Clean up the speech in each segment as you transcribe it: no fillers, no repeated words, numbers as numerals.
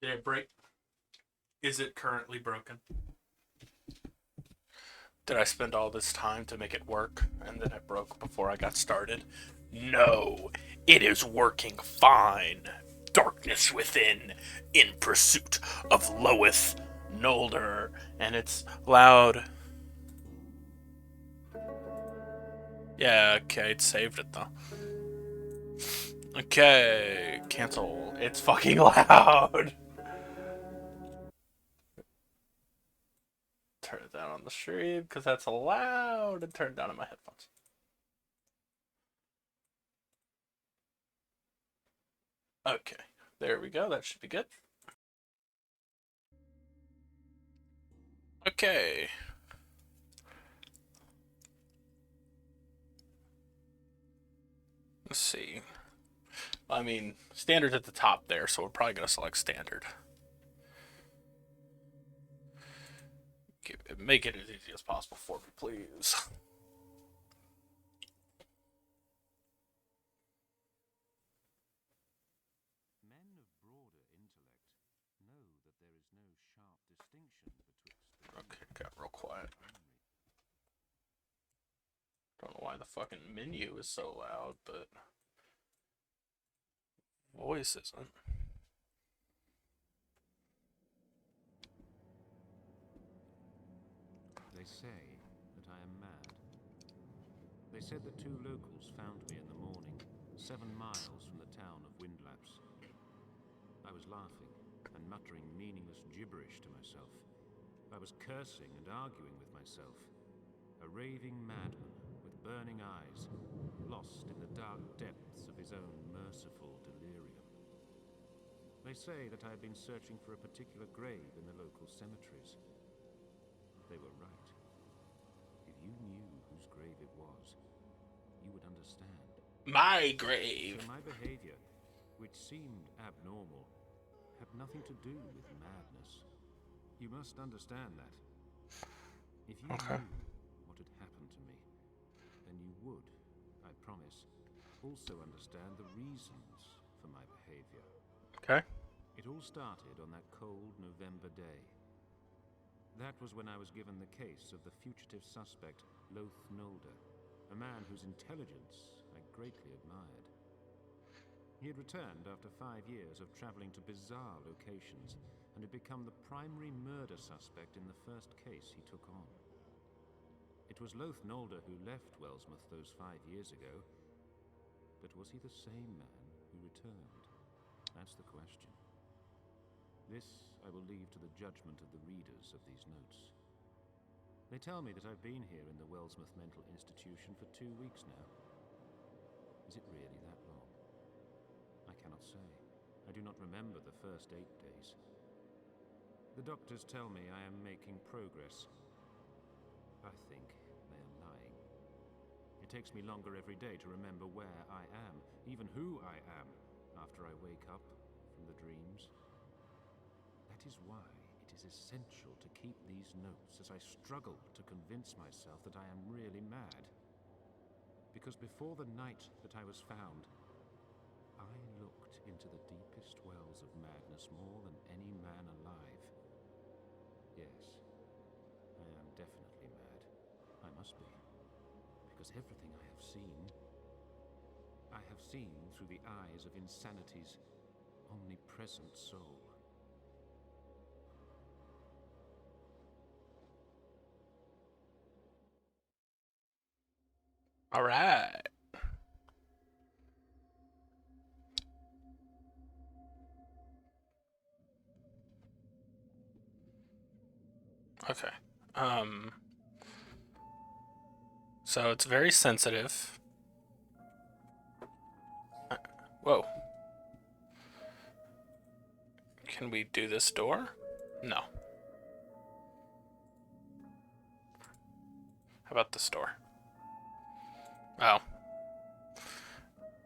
Did it break? Is it currently broken? Did I spend all this time to make it work and then it broke before I got started? No, it is working fine. Darkness within, in pursuit of Loath, Nolder, and it's loud. Yeah, okay, it saved it though. Okay, cancel. It's fucking loud. Turn it down on the stream because that's loud, and turn it down on my headphones. Okay, there we go. That should be good. Okay. Let's see. I mean, standard's at the top there, so we're probably going to select standard. Make it as easy as possible for me, please. Men of broader intellect know that there is no sharp distinction betwixt. Okay, got real quiet. Don't know why the fucking menu is so loud, but voice isn't. They say that I am mad. They said that two locals found me in the morning, 7 miles from the town of Windlaps. I was laughing and muttering meaningless gibberish to myself. I was cursing and arguing with myself. A raving madman with burning eyes, lost in the dark depths of his own merciful delirium. They say that I had been searching for a particular grave in the local cemeteries. They were right. If you knew whose grave it was, you would understand. My grave. So my behavior, which seemed abnormal, had nothing to do with madness. You must understand that. If you knew what had happened to me, then you would, I promise, also understand the reasons for my behavior. Okay. It all started on that cold November day. That was when I was given the case of the fugitive suspect, Loath Nolder, a man whose intelligence I greatly admired. He had returned after 5 years of traveling to bizarre locations and had become the primary murder suspect in the first case he took on. It was Loath Nolder who left Wellsmouth those 5 years ago, but was he the same man who returned? That's the question. This I will leave to the judgment of the readers of these notes. They tell me that I've been here in the Wellsmouth Mental Institution for 2 weeks now. Is it really that long? I cannot say. I do not remember the first 8 days. The doctors tell me I am making progress. I think they are lying. It takes me longer every day to remember where I am, even who I am, after I wake up from the dreams. That is why it is essential to keep these notes as I struggle to convince myself that I am really mad. Because before the night that I was found, I looked into the deepest wells of madness more than any man alive. Yes, I am definitely mad. I must be. Because everything I have seen through the eyes of insanity's omnipresent soul. All right. Okay. Um. So it's very sensitive. Whoa. Can we do this door? No. How about this door? Oh.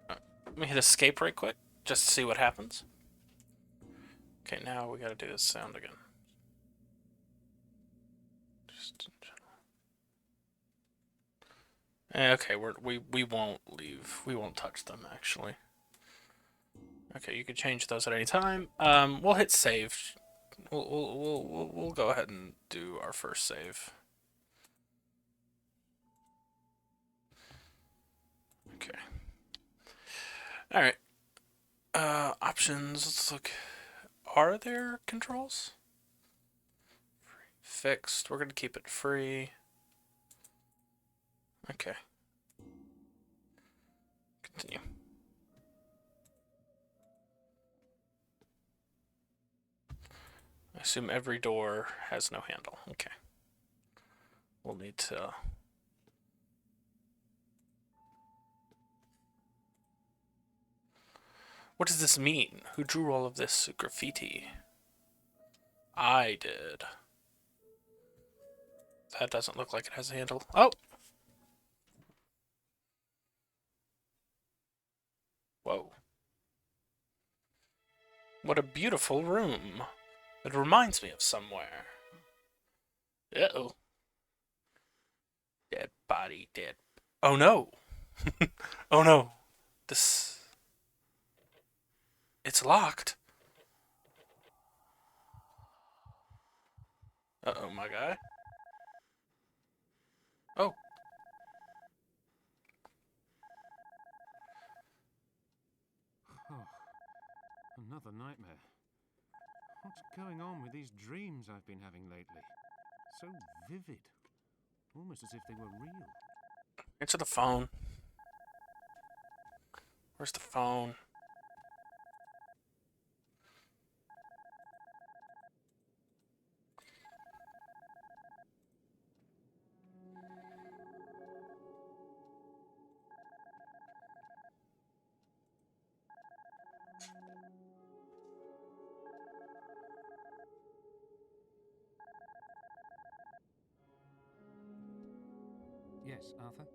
Let me hit escape right quick, just to see what happens. Okay, now we gotta do this sound again. Just okay, we won't leave. We won't touch them actually. Okay, you can change those at any time. We'll hit save. We'll go ahead and do our first save. Okay. All right. Options. Let's look. Are there controls? Fixed. We're gonna keep it free. Okay. Continue. I assume every door has no handle. Okay. We'll need to. What does this mean? Who drew all of this graffiti? I did. That doesn't look like it has a handle. Oh! Whoa. What a beautiful room. It reminds me of somewhere. Uh-oh. Dead body, dead. Oh no. Oh no. This. It's locked. Uh-oh, my guy. Oh. Oh, another nightmare. What's going on with these dreams I've been having lately? So vivid. Almost as if they were real. Answer the phone. Where's the phone? Yes, Arthur?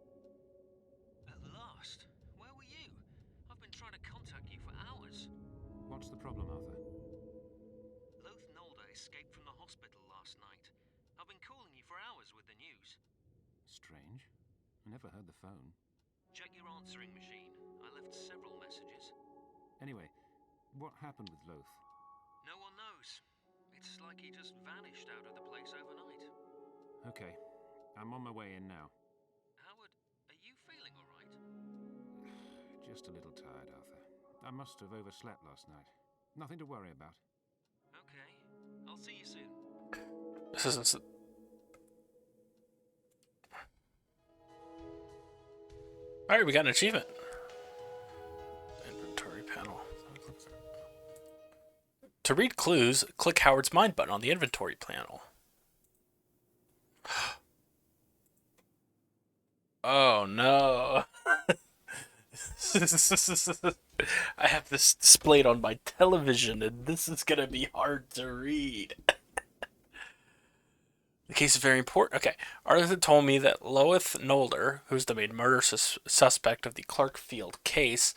At last! Where were you? I've been trying to contact you for hours. What's the problem, Arthur? Loath Nolder escaped from the hospital last night. I've been calling you for hours with the news. Strange. I never heard the phone. Check your answering machine. I left several messages. Anyway, what happened with Loath? No one knows. It's like he just vanished out of the place overnight. Okay, I'm on my way in now. Howard, are you feeling alright? Just a little tired, Arthur. I must have overslept last night. Nothing to worry about. Okay. I'll see you soon. This isn't. Alright, we got an achievement. Inventory panel. To read clues, click Howard's mind button on the inventory panel. Oh no. I have this displayed on my television and this is gonna be hard to read. The case is very important. Okay, Arthur told me that Loath Nolder, who's the main murder suspect of the Clarkfield case,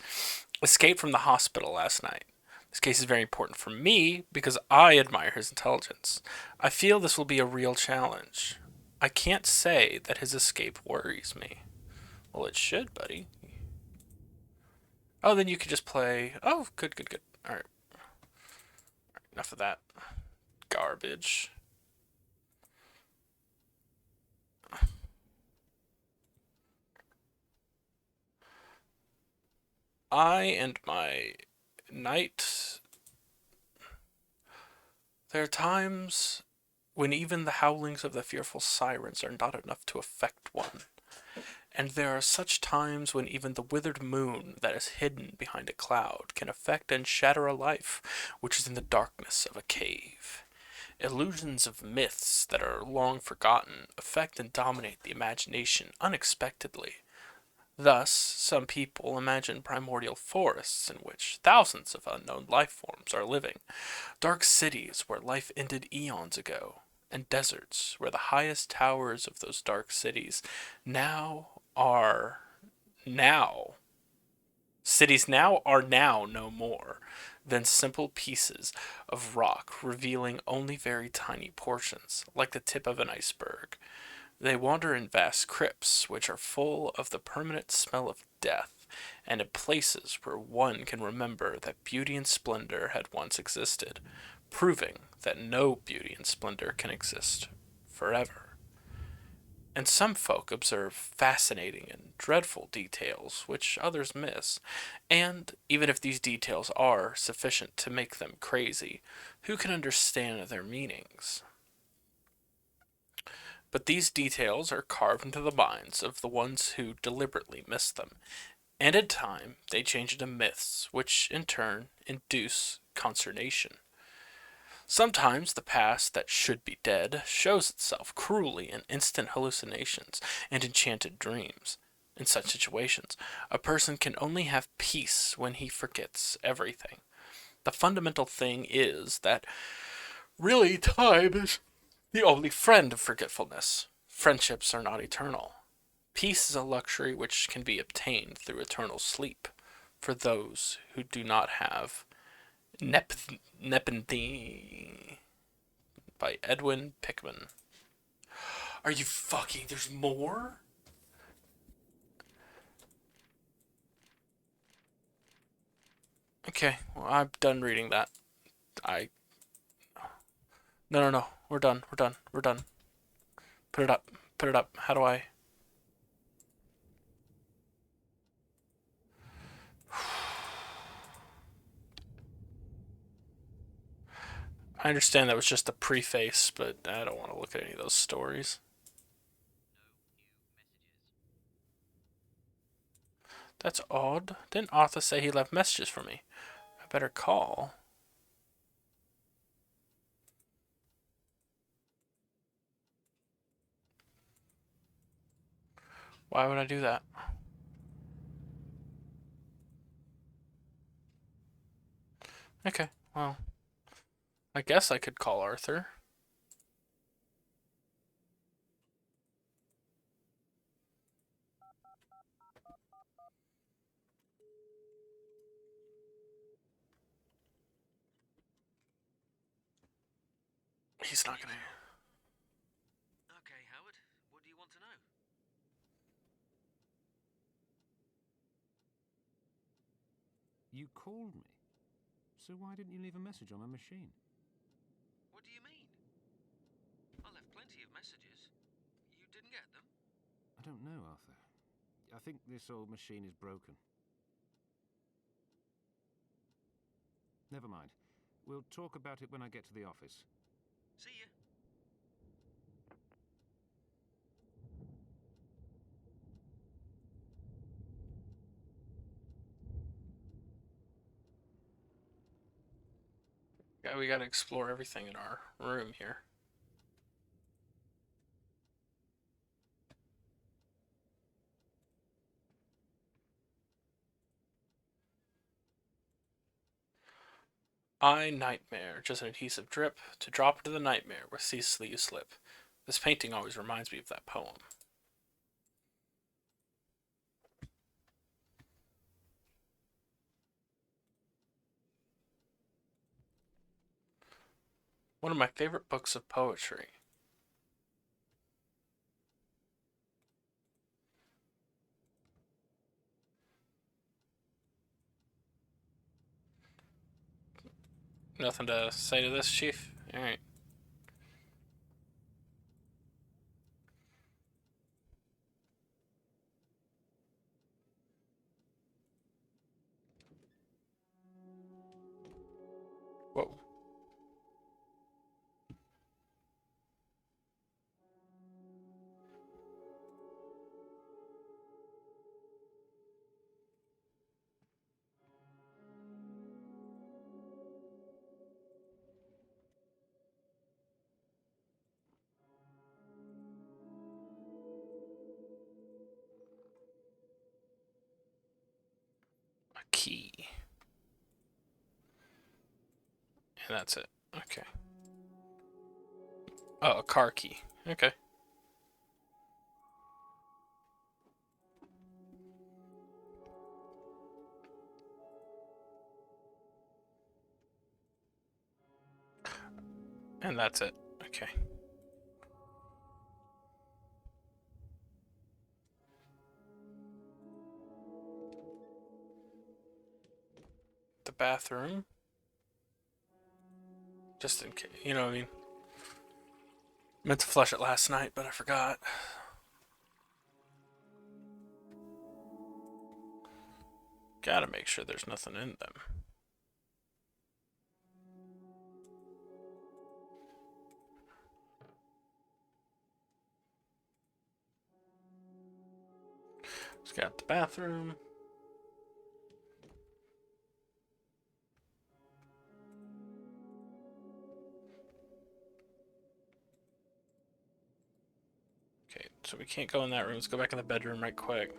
escaped from the hospital last night. This case is very important for me because I admire his intelligence. I feel this will be a real challenge. I can't say that his escape worries me. Well, it should, buddy. Oh, then you could just play. Oh, good, good, good. All right. Enough of that garbage. I and my knight. There are times when even the howlings of the fearful sirens are not enough to affect one. And there are such times when even the withered moon that is hidden behind a cloud can affect and shatter a life which is in the darkness of a cave. Illusions of myths that are long forgotten affect and dominate the imagination unexpectedly. Thus, some people imagine primordial forests in which thousands of unknown life forms are living, dark cities where life ended eons ago, and deserts where the highest towers of those dark cities now cities now are now no more than simple pieces of rock revealing only very tiny portions, like the tip of an iceberg. They wander in vast crypts, which are full of the permanent smell of death. life, and in places where one can remember that beauty and splendor had once existed, proving that no beauty and splendor can exist forever. And some folk observe fascinating and dreadful details which others miss, and even if these details are sufficient to make them crazy, who can understand their meanings? But these details are carved into the minds of the ones who deliberately miss them, and in time they change into myths, which in turn induce consternation. Sometimes the past that should be dead shows itself cruelly in instant hallucinations and enchanted dreams. In such situations, a person can only have peace when he forgets everything. The fundamental thing is that really time is the only friend of forgetfulness. Friendships are not eternal. Peace is a luxury which can be obtained through eternal sleep for those who do not have Nepenthe by Edwin Pickman. Are you fucking? There's more? Okay, well, I'm done reading that. I. No, no, no. We're done. We're done. We're done. Put it up. Put it up. How do I. I understand that was just a preface, but I don't want to look at any of those stories. That's odd. Didn't Arthur say he left messages for me? I better call. Why would I do that? Okay, well, I guess I could call Arthur. He's not gonna. Okay, Howard, what do you want to know? You called me. So why didn't you leave a message on my machine? What do you mean? I left plenty of messages. You didn't get them? I don't know, Arthur. I think this old machine is broken. Never mind. We'll talk about it when I get to the office. See ya. Yeah, we gotta explore everything in our room here. I nightmare, just an adhesive drip to drop into the nightmare where ceaselessly you slip. This painting always reminds me of that poem. One of my favorite books of poetry. Nothing to say to this, Chief? Alright. Whoa. A key. And that's it. Okay. Oh, a car key. Okay. And that's it. Okay. bathroom. Just in case, you know what I mean? Meant to flush it last night, but I forgot. Gotta make sure there's nothing in them. Just got the bathroom. Okay, so we can't go in that room. Let's go back in the bedroom right quick.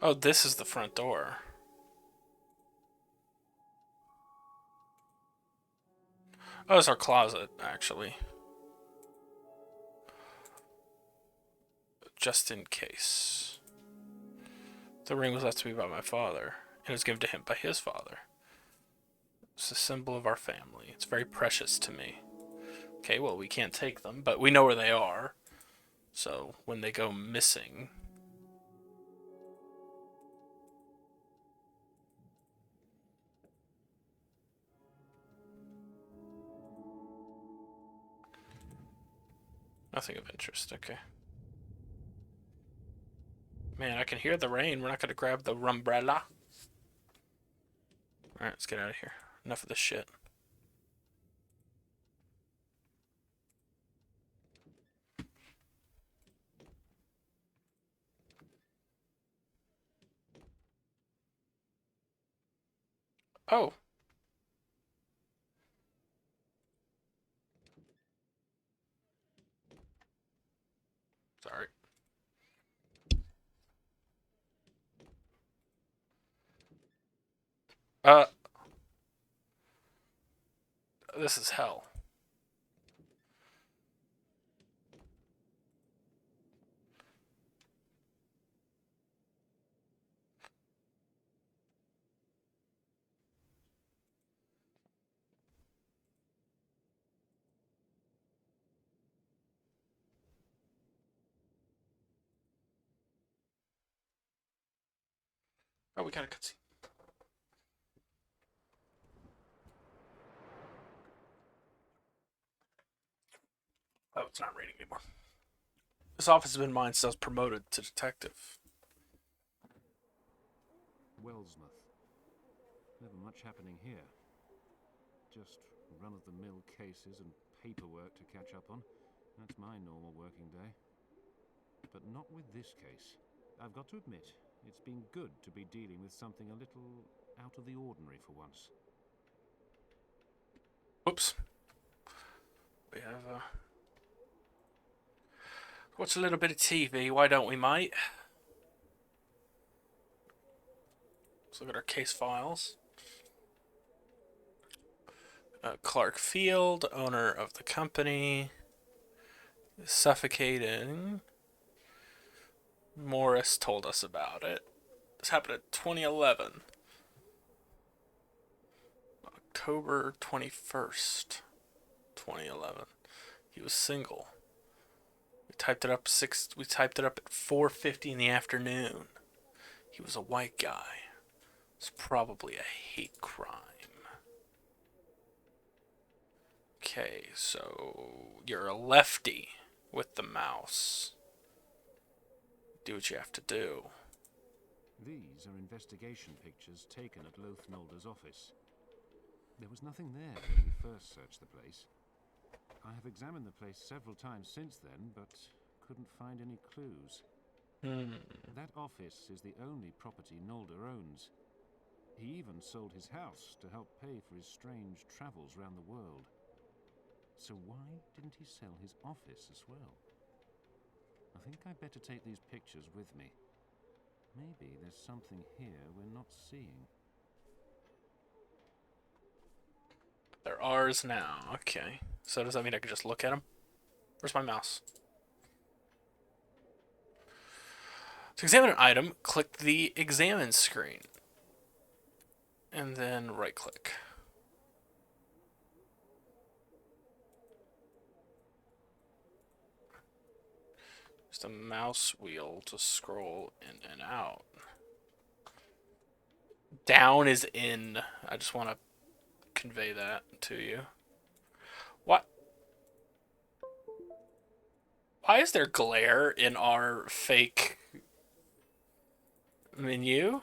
Oh, this is the front door. Oh, it's our closet, actually. Just in case. The ring was left to me by my father, and was given to him by his father. It's a symbol of our family. It's very precious to me. Okay, well, we can't take them, but we know where they are. So, when they go missing... Nothing of interest, okay. Man, I can hear the rain. We're not gonna grab the umbrella. Alright, let's get out of here. Enough of this shit. Oh. Sorry. This is hell. Oh, we got a cutscene. Oh, it's not raining anymore. This office has been mine since I was promoted to detective. Wellsmouth. Never much happening here. Just run-of-the-mill cases and paperwork to catch up on. That's my normal working day. But not with this case. I've got to admit, it's been good to be dealing with something a little out of the ordinary for once. Oops. We have, watch a little bit of TV, why don't we, mate? Let's look at our case files. Clark Field, owner of the company, suffocating. Morris told us about it. This happened in 2011. October 21st, 2011. He was single. We typed it up at 4:50 in the afternoon. He was a white guy. It's probably a hate crime. Okay, so you're a lefty with the mouse. Do what you have to do. These are investigation pictures taken at Loath Nolder's office. There was nothing there when we first searched the place. I have examined the place several times since then, but couldn't find any clues. That office is the only property Nolder owns. He even sold his house to help pay for his strange travels around the world. So why didn't he sell his office as well? I think I'd better take these pictures with me. Maybe there's something here we're not seeing. They're ours now. Okay. So does that mean I can just look at them? Where's my mouse? To examine an item, click the examine screen. And then right click. the mouse wheel to scroll in and out. Down is in. I just want to convey that to you. What? Why is there glare in our fake menu?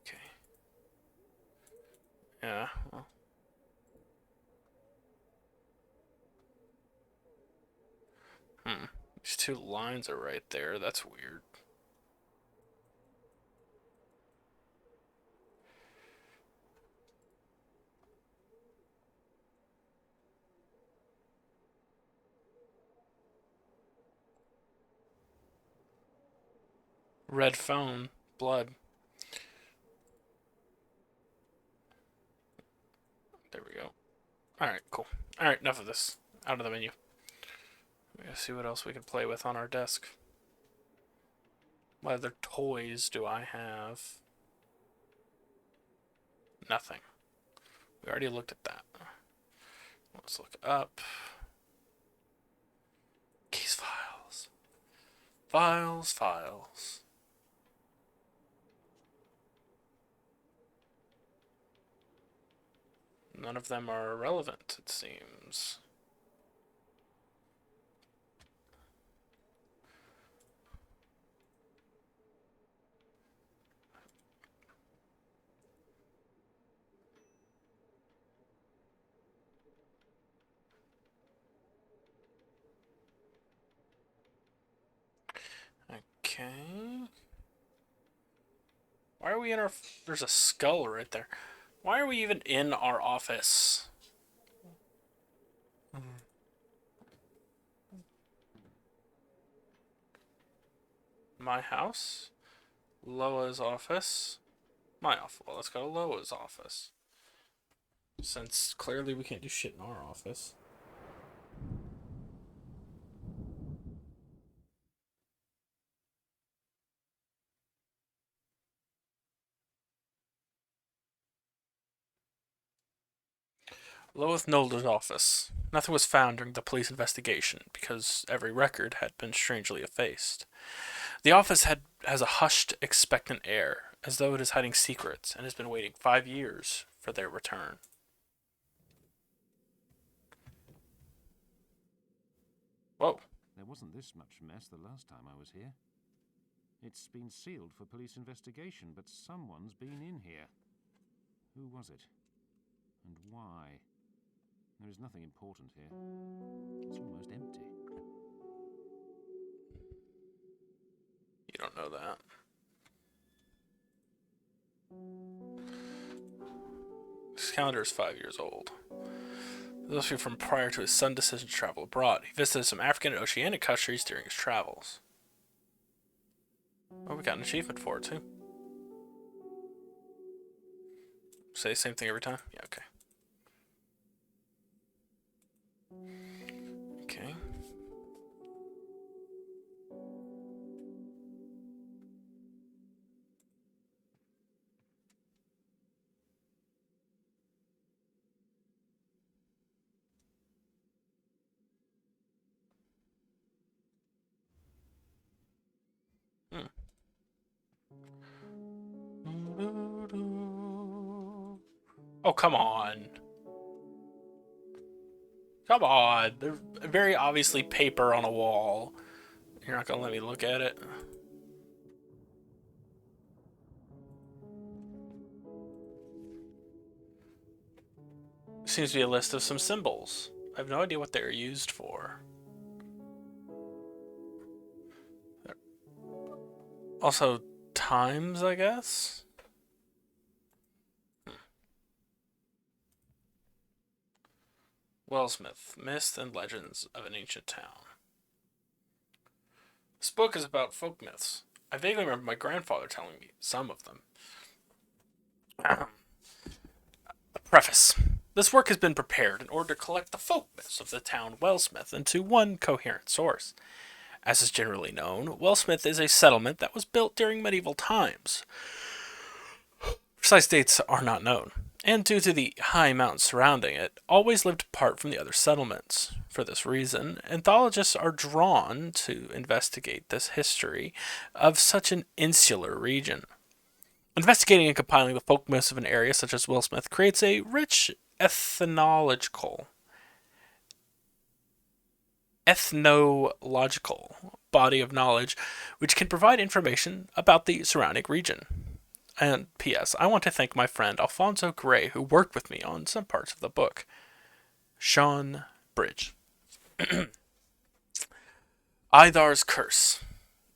Okay. Yeah. Well. These two lines are right there. That's weird. Red phone. Blood. There we go. Alright, cool. Alright, enough of this. Out of the menu. Let's see what else we can play with on our desk. What other toys do I have? Nothing. We already looked at that. Let's look up. Keys files. Files. None of them are relevant, it seems. Okay. Why are we in our... There's a skull right there. Why are we even in our office? My house? Loa's office? My office. Well, let's go to Loa's office. Since clearly we can't do shit in our office. Loath Nolder's office. Nothing was found during the police investigation because every record had been strangely effaced. The office has a hushed, expectant air, as though it is hiding secrets and has been waiting 5 years for their return. Whoa. There wasn't this much mess the last time I was here. It's been sealed for police investigation, but someone's been in here. Who was it? And why? There is nothing important here. It's almost empty. You don't know that. This calendar is 5 years old. This must be from prior to his son's decision to travel abroad. He visited some African and Oceanic countries during his travels. Oh, we got an achievement for it, too. Say the same thing every time? Yeah, okay. Okay. Oh, come on. Come on. They're very obviously paper on a wall. You're not going to let me look at it? Seems to be a list of some symbols. I have no idea what they're used for. Also, times, I guess? Wellsmith, Myths and Legends of an Ancient Town. This book is about folk myths. I vaguely remember my grandfather telling me some of them. A preface. This work has been prepared in order to collect the folk myths of the town Wellsmith into one coherent source. As is generally known, Wellsmith is a settlement that was built during medieval times. Precise dates are not known. and due to the high mountains surrounding it, always lived apart from the other settlements. For this reason, anthologists are drawn to investigate this history of such an insular region. Investigating and compiling the folk myths of an area such as Willsmith creates a rich ethnological body of knowledge which can provide information about the surrounding region. And P.S. I want to thank my friend Alfonso Gray, who worked with me on some parts of the book. Sean Bridge. Idar's Curse.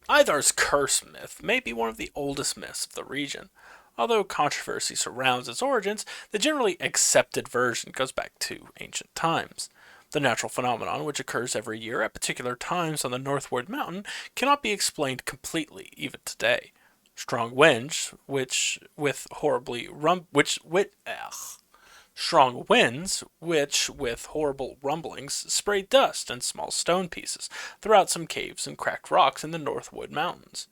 Idar's Curse myth may be one of the oldest myths of the region. Although controversy surrounds its origins, the generally accepted version goes back to ancient times. The natural phenomenon, which occurs every year at particular times on the Northwood Mountain, cannot be explained completely, even today. Strong winds, which with horrible rumblings spray dust and small stone pieces throughout some caves and cracked rocks in the Northwood Mountains.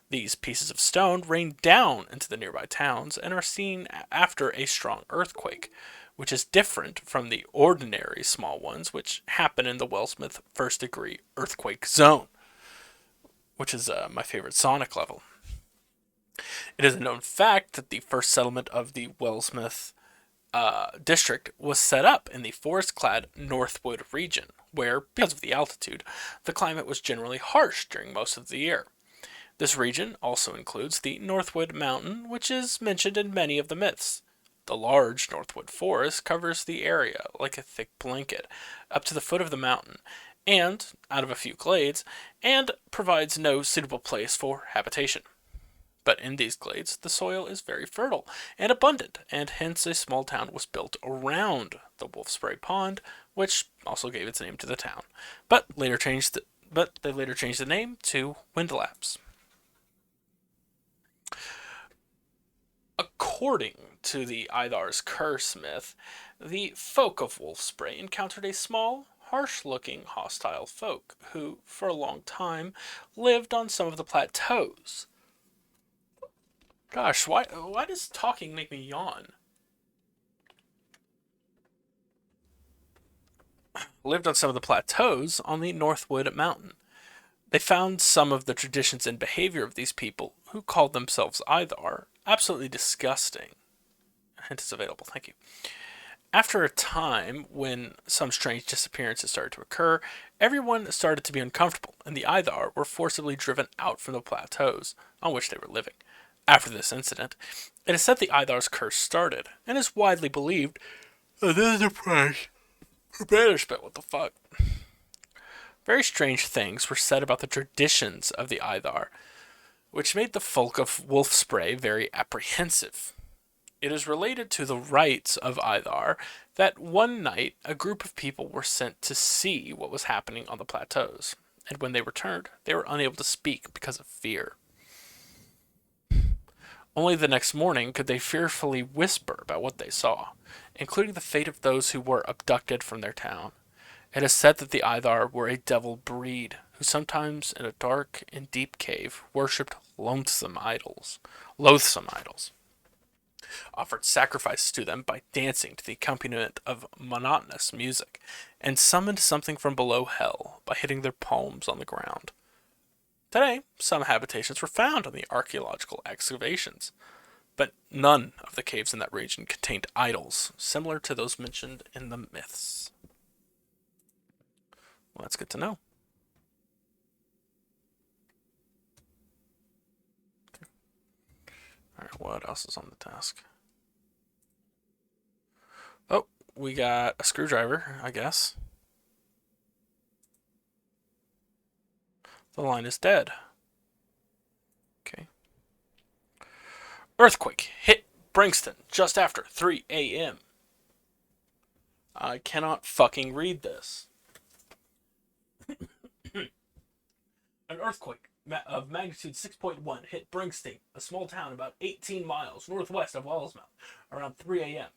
These pieces of stone rain down into the nearby towns and are seen after a strong earthquake, which is different from the ordinary small ones which happen in the Wellsmith first degree earthquake zone, which is my favorite Sonic level. It is a known fact that the first settlement of the Wellsmith district was set up in the forest-clad Northwood region, where, because of the altitude, the climate was generally harsh during most of the year. This region also includes the Northwood Mountain, which is mentioned in many of the myths. The large Northwood Forest covers the area like a thick blanket, up to the foot of the mountain, and out of a few glades, and provides no suitable place for habitation. But in these glades, the soil is very fertile and abundant, and hence a small town was built around the Wolfspray Pond, which also gave its name to the town. But they later changed the name to Windlaps. According to the Idar's Curse myth, the folk of Wolfspray encountered a small, harsh-looking, hostile folk who, for a long time, lived on some of the plateaus. Gosh, why does talking make me yawn? Lived on some of the plateaus on the Northwood Mountain. They found some of the traditions and behavior of these people, who called themselves Idar, absolutely disgusting. A hint is available, thank you. After a time, when some strange disappearances started to occur, everyone started to be uncomfortable, and the Idar were forcibly driven out from the plateaus on which they were living. After this incident, it is said the Idar's curse started, and is widely believed that this is a price for banishment. What the fuck? Very strange things were said about the traditions of the Idar, which made the folk of Wolfspray very apprehensive. It is related to the rites of Idar that one night a group of people were sent to see what was happening on the plateaus, and when they returned, they were unable to speak because of fear. Only the next morning could they fearfully whisper about what they saw, including the fate of those who were abducted from their town. It is said that the Idar were a devil breed, who sometimes in a dark and deep cave worshipped loathsome idols, offered sacrifices to them by dancing to the accompaniment of monotonous music, and summoned something from below hell by hitting their palms on the ground. Today, some habitations were found on the archaeological excavations, but none of the caves in that region contained idols similar to those mentioned in the myths. Well, that's good to know. Alright, what else is on the task? Oh, we got a screwdriver, I guess. The line is dead. Okay. Earthquake hit Bringston just after 3 a.m. I cannot fucking read this. An earthquake of magnitude 6.1 hit Bringston, a small town about 18 miles northwest of Wellsmouth, around 3 a.m.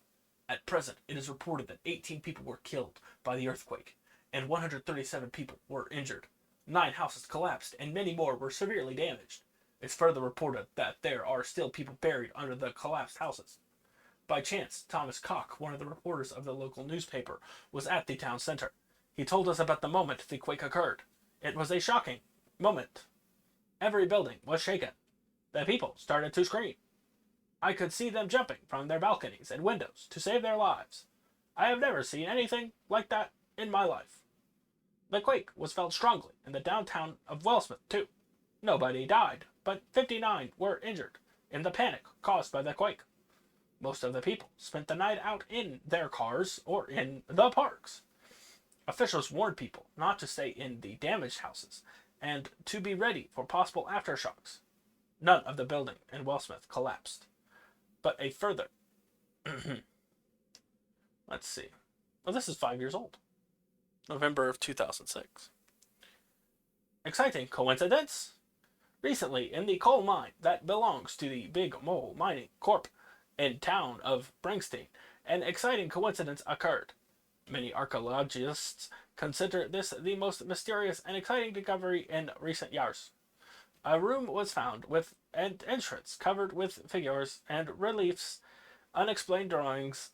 At present, it is reported that 18 people were killed by the earthquake, and 137 people were injured. 9 houses collapsed, and many more were severely damaged. It's further reported that there are still people buried under the collapsed houses. By chance, Thomas Cock, one of the reporters of the local newspaper, was at the town center. He told us about the moment the quake occurred. It was a shocking moment. Every building was shaken. The people started to scream. I could see them jumping from their balconies and windows to save their lives. I have never seen anything like that in my life. The quake was felt strongly in the downtown of Wellsmouth, too. Nobody died, but 59 were injured in the panic caused by the quake. Most of the people spent the night out in their cars or in the parks. Officials warned people not to stay in the damaged houses and to be ready for possible aftershocks. None of the building in Wellsmouth collapsed. But a further... Let's see. Well, this is 5 years old. November of 2006. Exciting coincidence? Recently, in the coal mine that belongs to the Big Mole Mining Corp. In town of Bringsteen, an exciting coincidence occurred. Many archaeologists consider this the most mysterious and exciting discovery in recent years. A room was found with an entrance covered with figures and reliefs, unexplained drawings.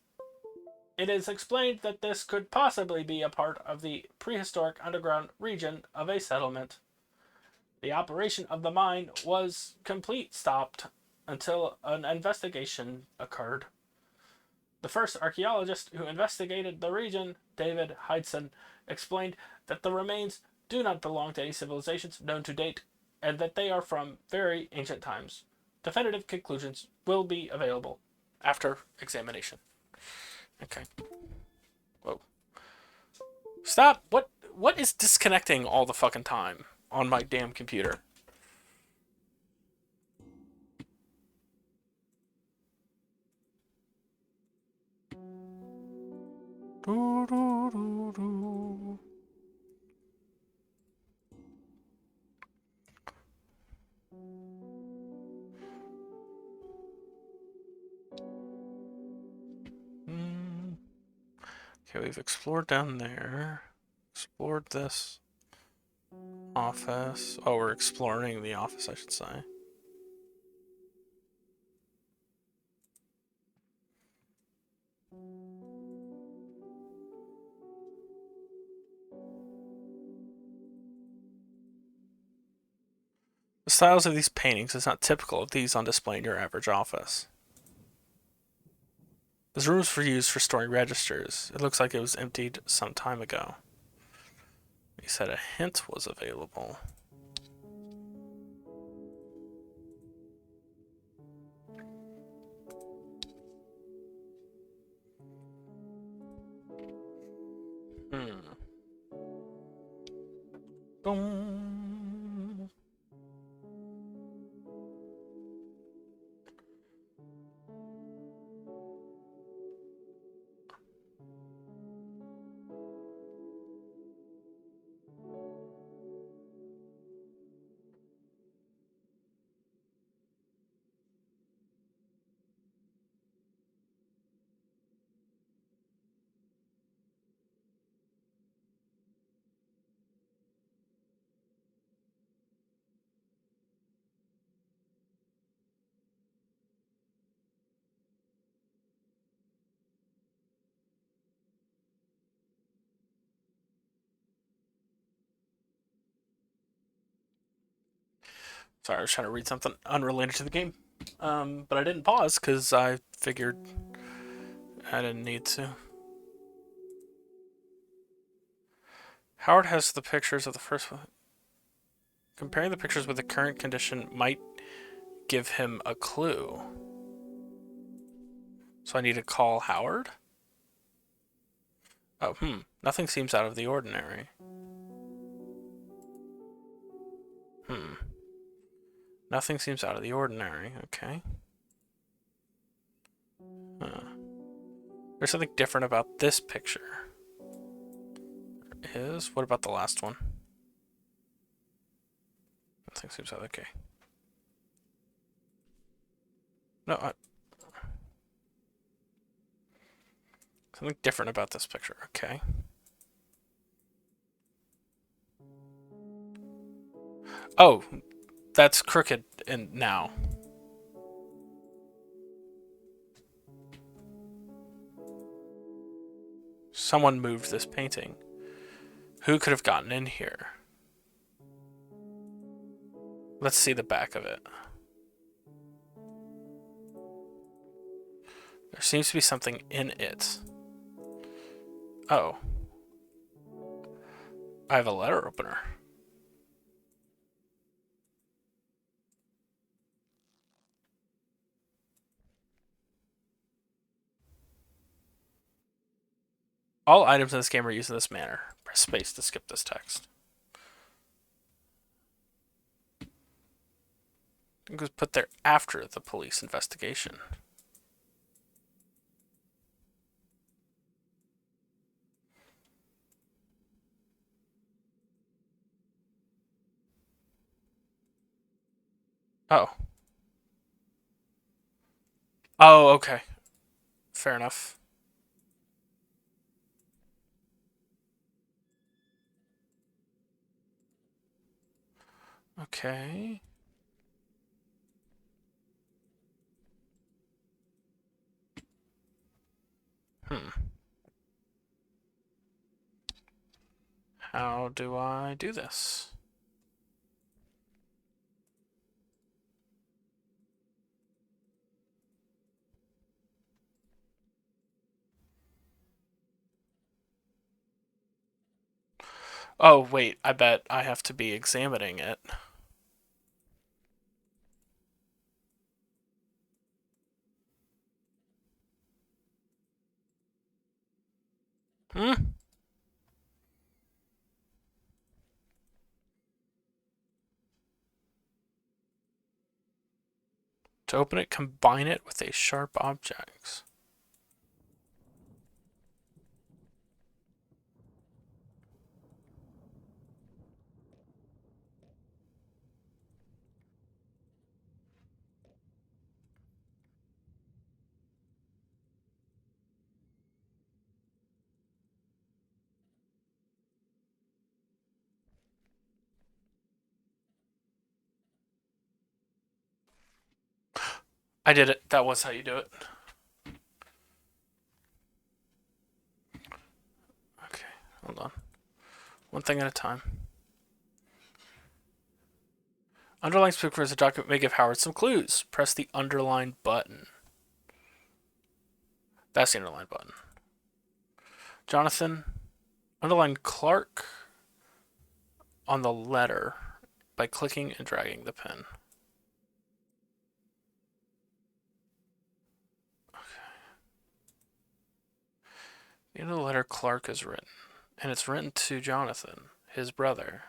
It is explained that this could possibly be a part of the prehistoric underground region of a settlement. The operation of the mine was stopped until an investigation occurred. The first archaeologist who investigated the region, David Heidson, explained that the remains do not belong to any civilizations known to date, and that they are from very ancient times. Definitive conclusions will be available after examination. Okay. Whoa. Stop! What is disconnecting all the fucking time on my damn computer? Do, do, do, do. Okay, we've explored down there. Explored this office. Oh, we're exploring the office, I should say. The styles of these paintings is not typical of these on display in your average office. This room is used for storing registers. It looks like it was emptied some time ago. He said a hint was available. Boom. Sorry, I was trying to read something unrelated to the game. But I didn't pause because I figured I didn't need to. Howard has the pictures of the first one. Comparing the pictures with the current condition might give him a clue. So I need to call Howard? Oh, Nothing seems out of the ordinary. Nothing seems out of the ordinary. Okay. There's something different about this picture. There is? What about the last one? Nothing seems out. Okay. No, something different about this picture. Okay. Oh, that's crooked and now. Someone moved this painting. Who could have gotten in here? Let's see the back of it. There seems to be something in it. Oh. I have a letter opener. All items in this game are used in this manner. Press space to skip this text. It was put there after the police investigation. Oh. Oh, okay. Fair enough. Okay. How do I do this? Oh, wait, I bet I have to be examining it. Hmm? To open it, combine it with a sharp object. I did it. That was how you do it. Okay, hold on. One thing at a time. Underlying speaker as a document may give Howard some clues. Press the underline button. That's the underline button. Jonathan, underline Clark on the letter by clicking and dragging the pen. Okay. The end of the letter Clark is written, and it's written to Jonathan, his brother.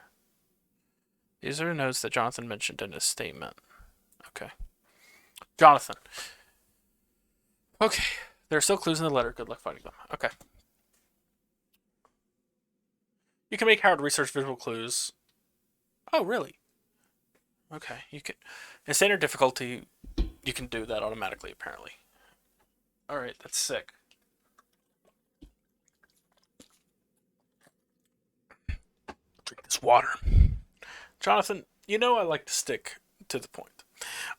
These are notes that Jonathan mentioned in his statement. Okay. Jonathan. Okay. There are still clues in the letter. Good luck finding them. Okay. You can make Howard research visual clues. Oh, really? Okay. You can. In standard difficulty, you can do that automatically, apparently. Alright, that's sick. Drink this water. Jonathan, you know I like to stick to the point.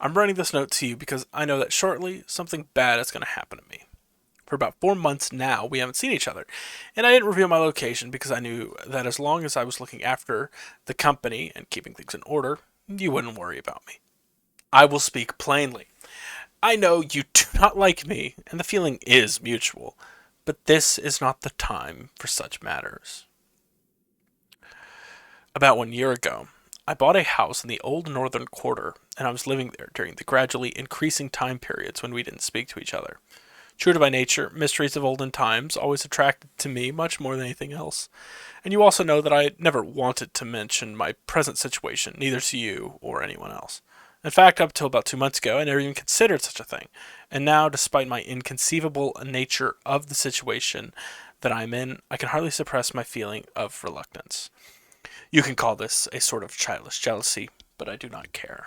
I'm writing this note to you because I know that shortly something bad is going to happen to me. For about 4 months now, we haven't seen each other, and I didn't reveal my location because I knew that as long as I was looking after the company and keeping things in order, you wouldn't worry about me. I will speak plainly. I know you do not like me, and the feeling is mutual, but this is not the time for such matters. About 1 year ago, I bought a house in the old northern quarter, and I was living there during the gradually increasing time periods when we didn't speak to each other. True to my nature, mysteries of olden times always attracted to me much more than anything else. And you also know that I never wanted to mention my present situation, neither to you or anyone else. In fact, up till about 2 months ago, I never even considered such a thing. And now, despite my inconceivable nature of the situation that I'm in, I can hardly suppress my feeling of reluctance. You can call this a sort of childish jealousy, but I do not care.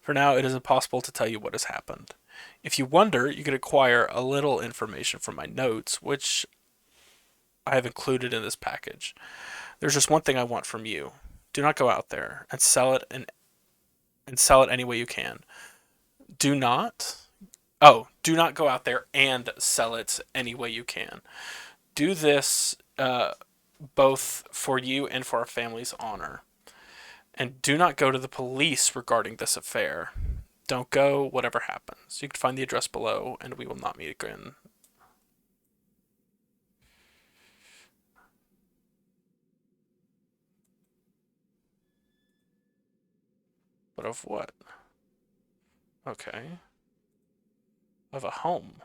For now, it is impossible to tell you what has happened. If you wonder, you can acquire a little information from my notes, which I have included in this package. There's just one thing I want from you. Do not go out there and sell it and sell it any way you can. Do not. Oh, do not go out there and sell it any way you can. Do this both for you and for our family's honor. And do not go to the police regarding this affair. Don't go, whatever happens. You can find the address below, and we will not meet again. But of what? Okay. Of a home.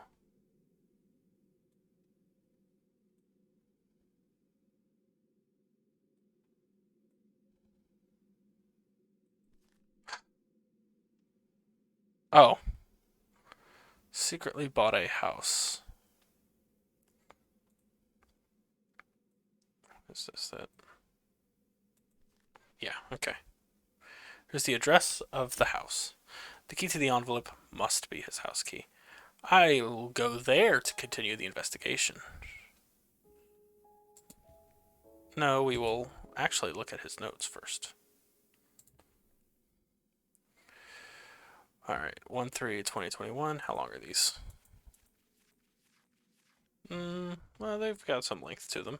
Oh. Secretly bought a house. Is this it? Yeah, okay. Here's the address of the house. The key to the envelope must be his house key. I will go there to continue the investigation. No, we will actually look at his notes first. Alright, 1/3/2021. How long are these? Well, they've got some length to them.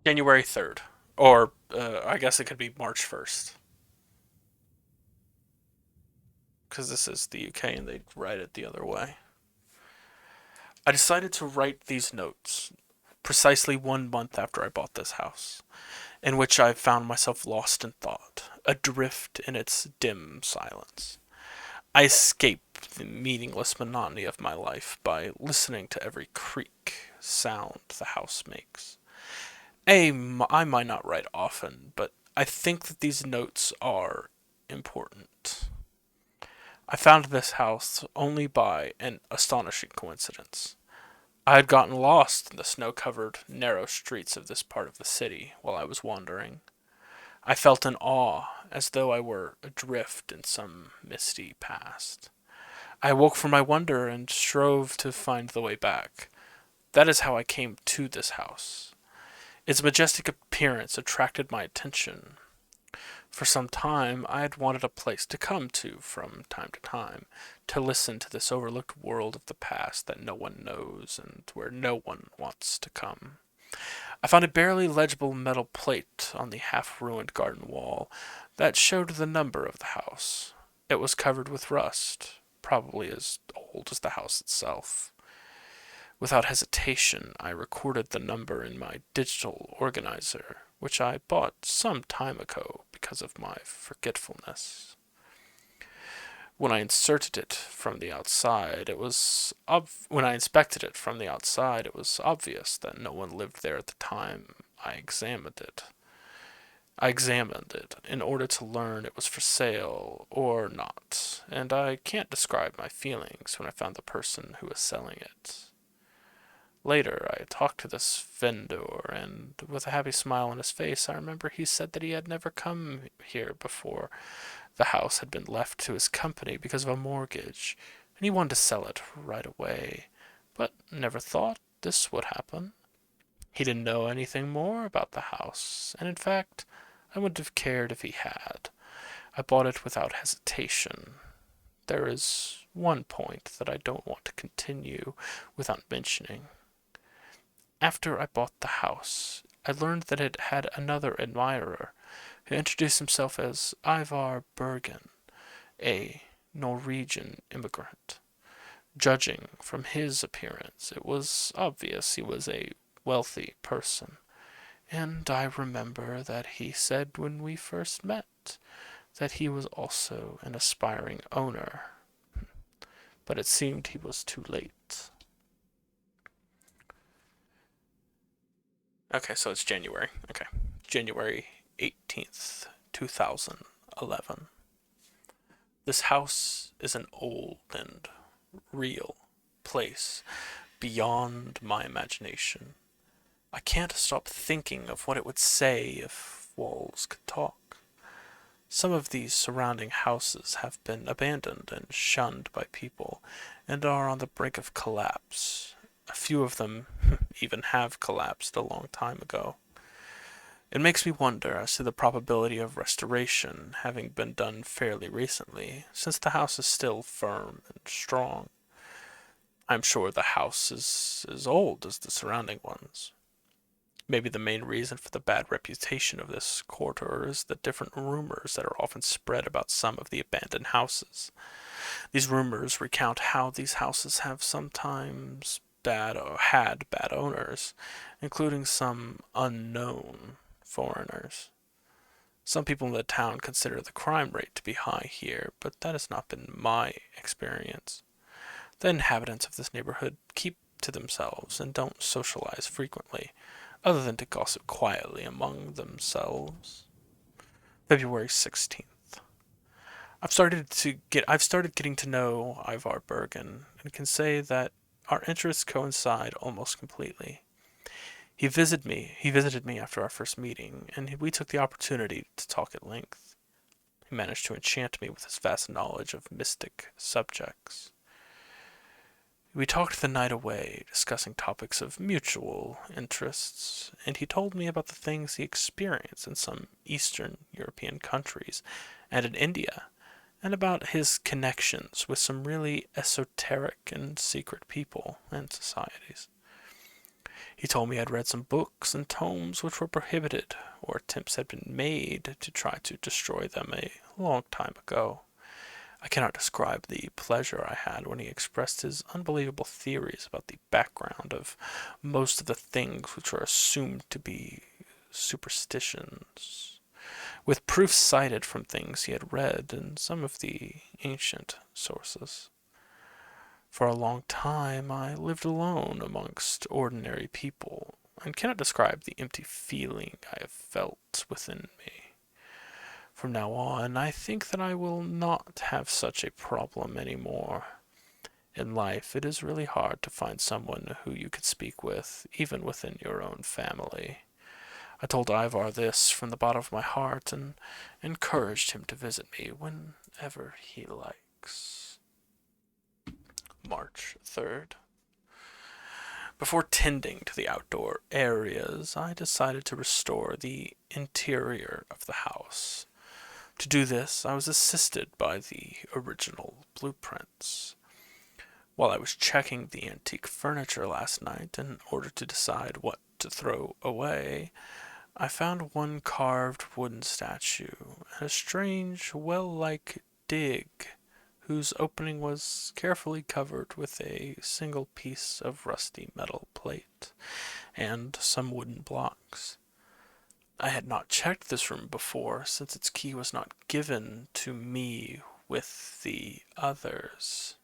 January 3rd. Or, I guess it could be March 1st. Because this is the UK and they write it the other way. I decided to write these notes precisely 1 month after I bought this house, in which I found myself lost in thought, adrift in its dim silence. I escape the meaningless monotony of my life by listening to every creak, sound the house makes. I might not write often, but I think that these notes are important. I found this house only by an astonishing coincidence. I had gotten lost in the snow covered, narrow streets of this part of the city while I was wandering. I felt an awe, as though I were adrift in some misty past. I awoke from my wonder and strove to find the way back. That is how I came to this house. Its majestic appearance attracted my attention. For some time I had wanted a place to come to from time to time, to listen to this overlooked world of the past that no one knows and where no one wants to come. I found a barely legible metal plate on the half-ruined garden wall that showed the number of the house. It was covered with rust, probably as old as the house itself. Without hesitation, I recorded the number in my digital organizer, which I bought some time ago because of my forgetfulness. When I inserted it from the outside, when I inspected it from the outside, it was obvious that no one lived there at the time I examined it. I examined it in order to learn it was for sale or not, and I can't describe my feelings when I found the person who was selling it. Later, I talked to this vendor, and with a happy smile on his face, I remember he said that he had never come here before. The house had been left to his company because of a mortgage, and he wanted to sell it right away, but never thought this would happen. He didn't know anything more about the house, and in fact, I wouldn't have cared if he had. I bought it without hesitation. There is one point that I don't want to continue without mentioning. After I bought the house, I learned that it had another admirer, who introduced himself as Ivar Bergen, a Norwegian immigrant. Judging from his appearance, it was obvious he was a wealthy person, and I remember that he said when we first met that he was also an aspiring owner, but it seemed he was too late. Okay, so it's January. Okay. January 18th, 2011. This house is an old and real place beyond my imagination. I can't stop thinking of what it would say if walls could talk. Some of these surrounding houses have been abandoned and shunned by people and are on the brink of collapse. A few of them even have collapsed a long time ago. It makes me wonder as to the probability of restoration having been done fairly recently, since the house is still firm and strong. I'm sure the house is as old as the surrounding ones. Maybe the main reason for the bad reputation of this quarter is the different rumors that are often spread about some of the abandoned houses. These rumors recount how these houses have sometimes bad or had bad owners, including some unknown foreigners. Some people in the town consider the crime rate to be high here, but that has not been my experience. The inhabitants of this neighborhood keep to themselves and don't socialize frequently, other than to gossip quietly among themselves. February 16th. I've started getting to know Ivar Bergen and can say that our interests coincide almost completely. He visited me after our first meeting, and we took the opportunity to talk at length. He managed to enchant me with his vast knowledge of mystic subjects. We talked the night away, discussing topics of mutual interests, and he told me about the things he experienced in some Eastern European countries and in India, and about his connections with some really esoteric and secret people and societies. He told me I'd read some books and tomes which were prohibited, or attempts had been made to try to destroy them a long time ago. I cannot describe the pleasure I had when he expressed his unbelievable theories about the background of most of the things which are assumed to be superstitions, with proofs cited from things he had read in some of the ancient sources. For a long time I lived alone amongst ordinary people, and cannot describe the empty feeling I have felt within me. From now on, I think that I will not have such a problem any more. In life, it is really hard to find someone who you could speak with, even within your own family. I told Ivar this from the bottom of my heart and encouraged him to visit me whenever he likes. March 3rd. Before tending to the outdoor areas, I decided to restore the interior of the house. To do this, I was assisted by the original blueprints. While I was checking the antique furniture last night in order to decide what to throw away, I found one carved wooden statue and a strange well-like dig whose opening was carefully covered with a single piece of rusty metal plate and some wooden blocks. I had not checked this room before, since its key was not given to me with the others.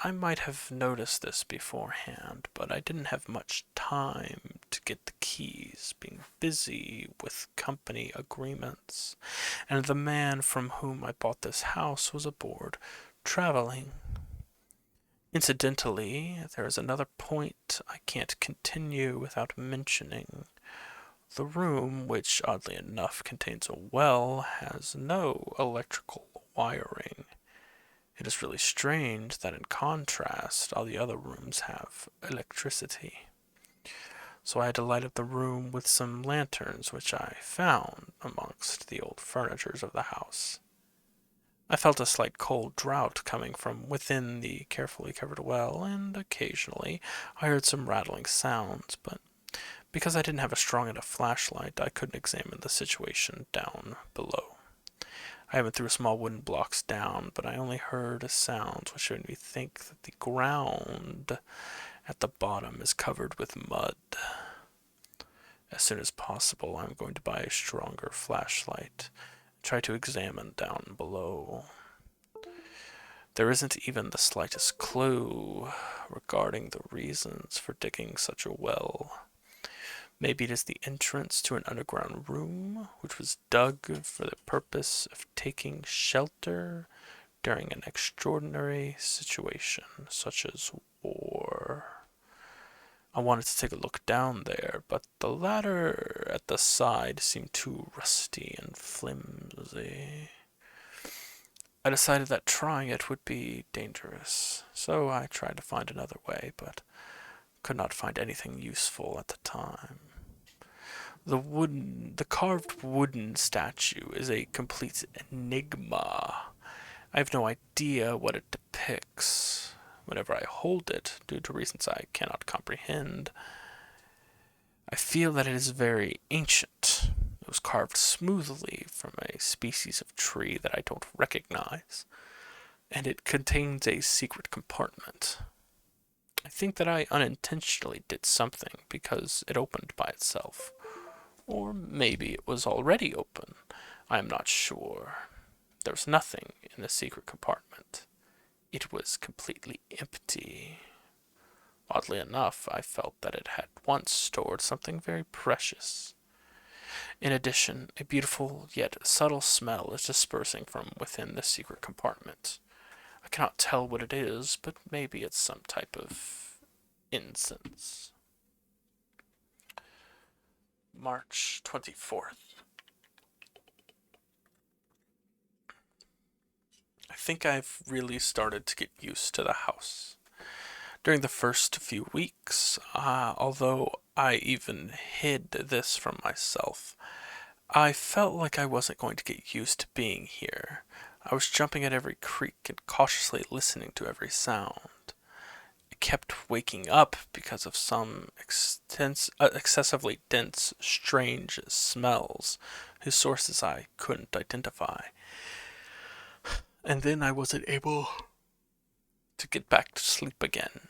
I might have noticed this beforehand, but I didn't have much time to get the keys, being busy with company agreements, and the man from whom I bought this house was aboard, traveling. Incidentally, there is another point I can't continue without mentioning. The room, which oddly enough contains a well, has no electrical wiring. It is really strange that in contrast, all the other rooms have electricity. So I had to light up the room with some lanterns which I found amongst the old furnitures of the house. I felt a slight cold draught coming from within the carefully covered well, and occasionally I heard some rattling sounds, but because I didn't have a strong enough flashlight, I couldn't examine the situation down below. I even threw small wooden blocks down, but I only heard sounds which made me think that the ground at the bottom is covered with mud. As soon as possible, I'm going to buy a stronger flashlight and try to examine down below. There isn't even the slightest clue regarding the reasons for digging such a well. Maybe it is the entrance to an underground room, which was dug for the purpose of taking shelter during an extraordinary situation, such as war. I wanted to take a look down there, but the ladder at the side seemed too rusty and flimsy. I decided that trying it would be dangerous, so I tried to find another way, but could not find anything useful at the time. The carved wooden statue is a complete enigma. I have no idea what it depicts. Whenever I hold it, due to reasons I cannot comprehend, I feel that it is very ancient. It was carved smoothly from a species of tree that I don't recognize, and it contains a secret compartment. I think that I unintentionally did something because it opened by itself. Or maybe it was already open. I am not sure. There was nothing in the secret compartment. It was completely empty. Oddly enough, I felt that it had once stored something very precious. In addition, a beautiful yet subtle smell is dispersing from within the secret compartment. I cannot tell what it is, but maybe it's some type of incense. March 24th. I think I've really started to get used to the house. During the first few weeks, although I even hid this from myself, I felt like I wasn't going to get used to being here. I was jumping at every creak and cautiously listening to every sound. I kept waking up because of some excessively dense, strange smells whose sources I couldn't identify. And then I wasn't able to get back to sleep again.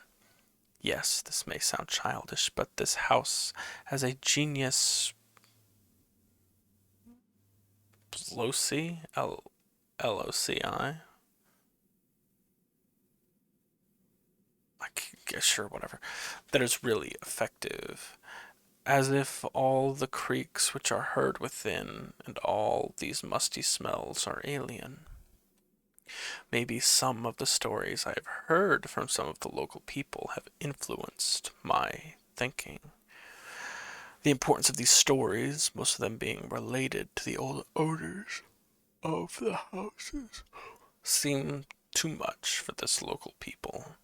Yes, this may sound childish, but this house has a genius loci, Loci. Sure, whatever. That is really effective. As if all the creaks which are heard within and all these musty smells are alien. Maybe some of the stories I have heard from some of the local people have influenced my thinking. The importance of these stories, most of them being related to the old owners of the houses, seem too much for this local people.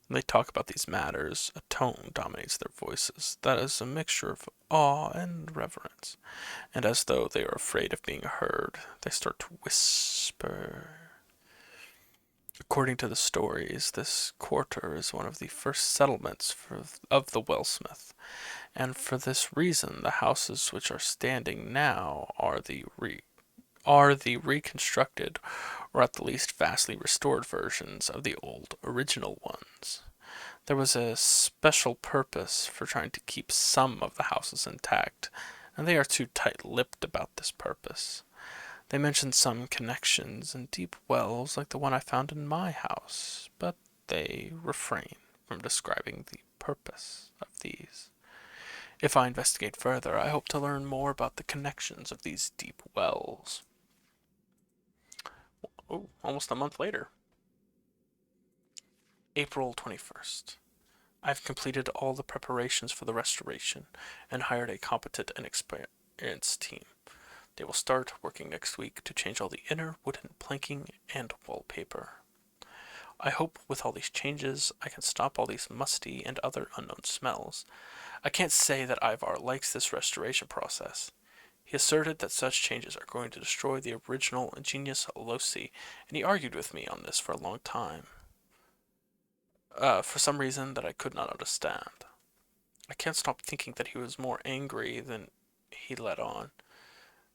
When they talk about these matters, a tone dominates their voices that is a mixture of awe and reverence, and as though they are afraid of being heard, they start to whisper. According to the stories, this quarter is one of the first settlements of the Wellsmith, and for this reason the houses which are standing now are the reconstructed, or at the least vastly restored versions of the old original ones. There was a special purpose for trying to keep some of the houses intact, and they are too tight-lipped about this purpose. They mention some connections and deep wells like the one I found in my house, but they refrain from describing the purpose of these. If I investigate further, I hope to learn more about the connections of these deep wells. Oh, almost a month later. April 21st. I've completed all the preparations for the restoration and hired a competent and experienced team. They will start working next week to change all the inner wooden planking and wallpaper. I hope with all these changes I can stop all these musty and other unknown smells. I can't say that Ivar likes this restoration process. He asserted that such changes are going to destroy the original ingenious Loci, and he argued with me on this for a long time. For some reason that I could not understand. I can't stop thinking that he was more angry than he let on.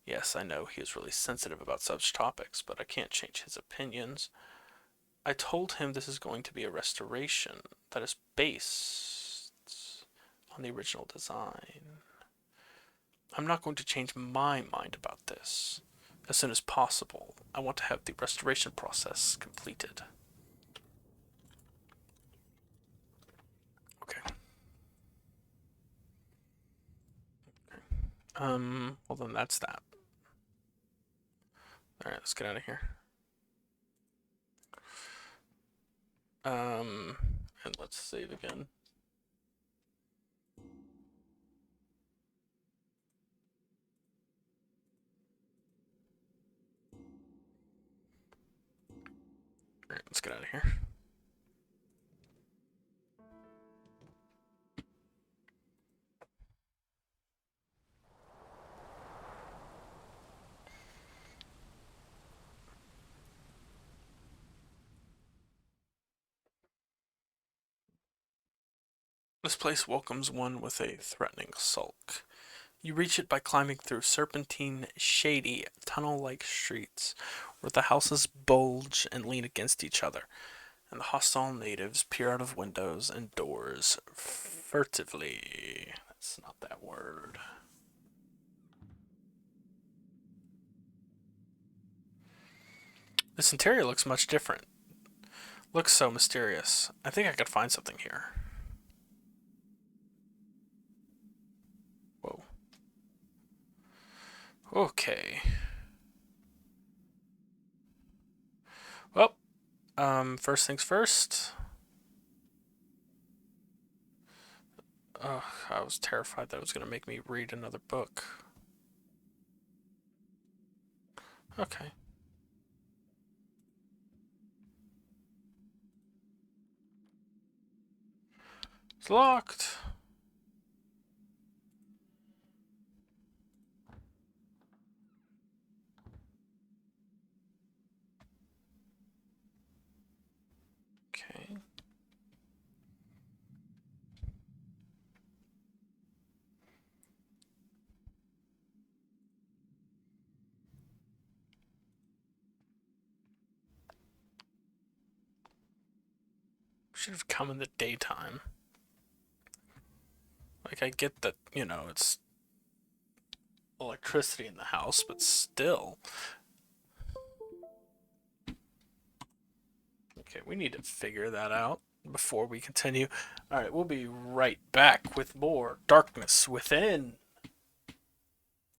Yes, I know he is really sensitive about such topics, but I can't change his opinions. I told him this is going to be a restoration that is based on the original design. I'm not going to change my mind about this. As soon as possible, I want to have the restoration process completed. Okay. Well then that's that. Alright, let's get out of here. And let's save again. Alright, let's get out of here. This place welcomes one with a threatening sulk. You reach it by climbing through serpentine, shady, tunnel-like streets where the houses bulge and lean against each other, and the hostile natives peer out of windows and doors furtively. That's not that word. This interior looks much different. Looks so mysterious. I think I could find something here. Whoa. Okay. Well, first things first. I was terrified that it was going to make me read another book. Okay. It's locked. Okay. Should have come in the daytime. Like, I get that, it's electricity in the house, but still. Okay, we need to figure that out before we continue. Alright, we'll be right back with more Darkness Within.